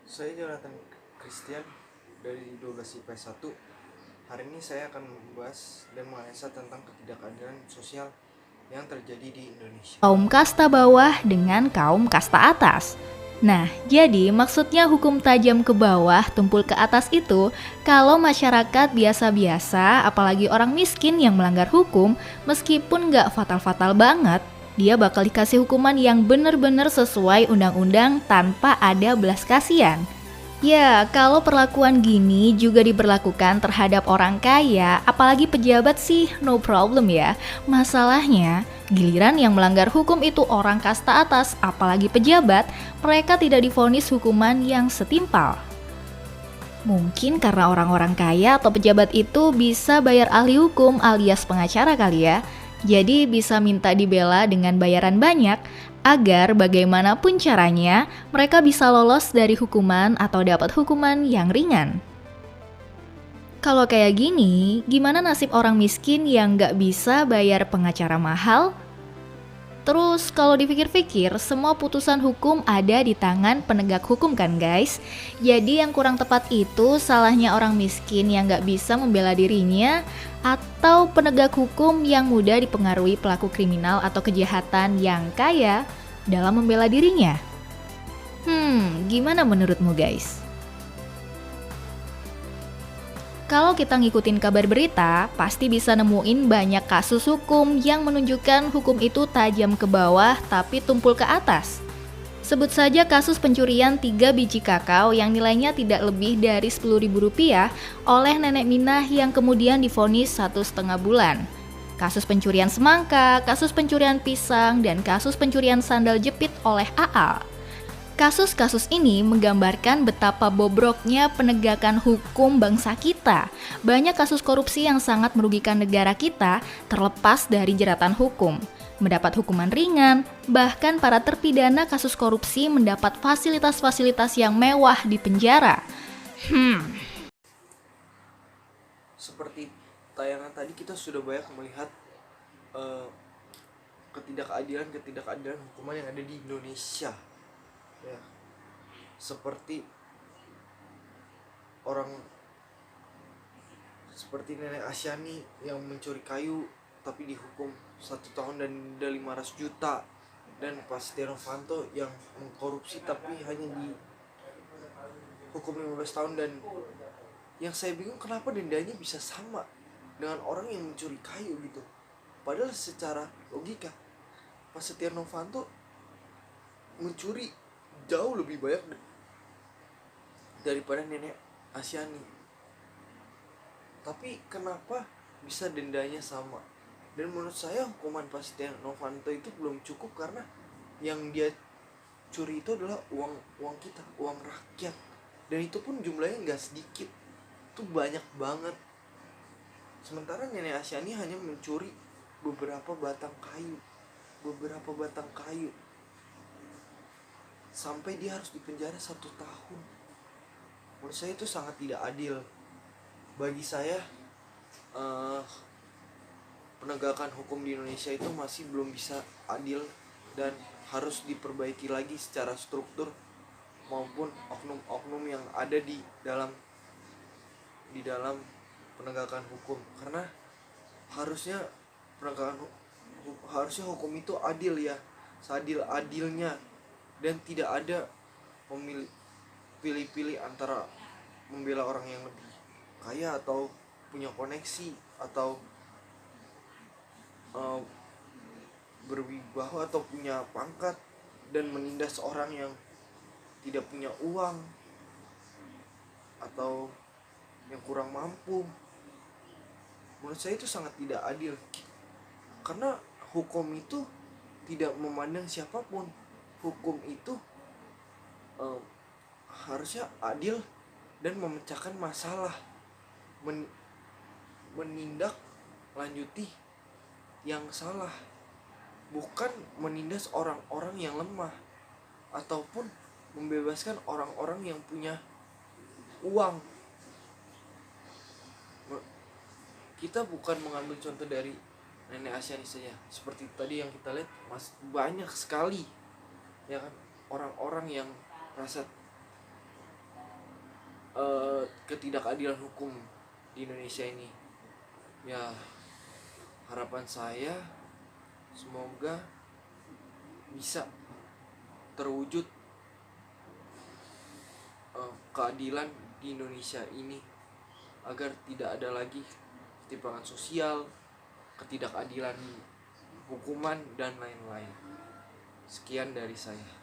Saya Jonathan Christian dari 12 IPS 1. Hari ini saya akan membahas dan menganalisa tentang ketidakadilan sosial yang terjadi di Indonesia. Kaum kasta bawah dengan kaum kasta atas. Nah, jadi maksudnya hukum tajam ke bawah, tumpul ke atas itu kalau masyarakat biasa-biasa, apalagi orang miskin yang melanggar hukum, meskipun nggak fatal-fatal banget, dia bakal dikasih hukuman yang bener-bener sesuai undang-undang tanpa ada belas kasihan. Ya, kalau perlakuan gini juga diberlakukan terhadap orang kaya, apalagi pejabat sih no problem ya. Masalahnya, giliran yang melanggar hukum itu orang kasta atas, apalagi pejabat, mereka tidak divonis hukuman yang setimpal. Mungkin karena orang-orang kaya atau pejabat itu bisa bayar ahli hukum alias pengacara kali ya. Jadi bisa minta dibela dengan bayaran banyak agar bagaimanapun caranya mereka bisa lolos dari hukuman atau dapat hukuman yang ringan. Kalau kayak gini, gimana nasib orang miskin yang nggak bisa bayar pengacara mahal? Terus kalau dipikir-pikir, semua putusan hukum ada di tangan penegak hukum kan guys? Jadi yang kurang tepat itu salahnya orang miskin yang nggak bisa membela dirinya atau penegak hukum yang mudah dipengaruhi pelaku kriminal atau kejahatan yang kaya dalam membela dirinya? Gimana menurutmu guys? Kalau kita ngikutin kabar berita, pasti bisa nemuin banyak kasus hukum yang menunjukkan hukum itu tajam ke bawah tapi tumpul ke atas. Sebut saja kasus pencurian 3 biji kakao yang nilainya tidak lebih dari Rp10.000 oleh nenek Minah yang kemudian divonis 1,5 bulan. Kasus pencurian semangka, kasus pencurian pisang, dan kasus pencurian sandal jepit oleh Aal. Kasus-kasus ini menggambarkan betapa bobroknya penegakan hukum bangsa kita. Banyak kasus korupsi yang sangat merugikan negara kita terlepas dari jeratan hukum. Mendapat hukuman ringan, bahkan para terpidana kasus korupsi mendapat fasilitas-fasilitas yang mewah di penjara. Seperti tayangan tadi, kita sudah banyak melihat ketidakadilan hukuman yang ada di Indonesia. Ya, seperti nenek Asyani yang mencuri kayu tapi dihukum 1 tahun dan denda 500 juta, dan Pak Setia Novanto yang mengkorupsi tapi hanya dihukum 15 tahun. Dan yang saya bingung, kenapa dendanya bisa sama dengan orang yang mencuri kayu gitu, padahal secara logika Pak Setia Novanto mencuri jauh lebih banyak daripada nenek Asyani, tapi kenapa bisa dendanya sama? Dan menurut saya hukuman Pak Setia Novanto itu belum cukup, karena yang dia curi itu adalah uang kita, uang rakyat, dan itu pun jumlahnya nggak sedikit, itu banyak banget. Sementara nenek Asyani hanya mencuri beberapa batang kayu sampai dia harus dipenjara 1 tahun. Menurut saya itu sangat tidak adil. Bagi saya, penegakan hukum di Indonesia itu masih belum bisa adil dan harus diperbaiki lagi secara struktur maupun oknum-oknum yang ada di dalam penegakan hukum. Karena harusnya harusnya hukum itu adil ya, seadil-adilnya, dan tidak ada pilih-pilih antara membela orang yang lebih kaya atau punya koneksi atau berwibawa atau punya pangkat, dan menindas orang yang tidak punya uang atau yang kurang mampu. Menurut saya itu sangat tidak adil, karena hukum itu tidak memandang siapapun. Hukum itu harusnya adil dan memecahkan masalah, menindak lanjuti yang salah, bukan menindas orang-orang yang lemah ataupun membebaskan orang-orang yang punya uang. Kita bukan mengambil contoh dari nenek Asyani saja, seperti tadi yang kita lihat, banyak sekali ya kan, orang-orang yang merasa ketidakadilan hukum di Indonesia ini. Ya, harapan saya semoga bisa terwujud keadilan di Indonesia ini, agar tidak ada lagi ketimpangan sosial, ketidakadilan hukuman, dan lain-lain. Sekian dari saya.